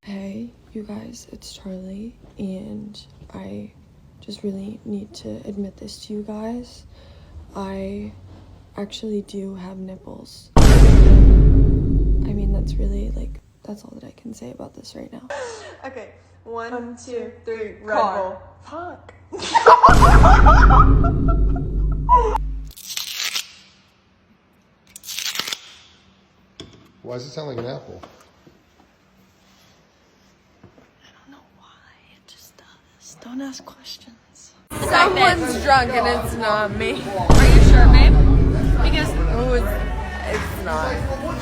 Hey, you guys, it's Charlie, and I just really need to admit this to you guys. I actually do have nipples. I mean, that's really, like, that's all that I can say about this right now. Okay, one, two, three, Red Bull. Fuck. Why does it sound like an apple? I don't know why, it just does. Don't ask questions. Someone's drunk and it's not me. Are you sure, babe? Because It's not.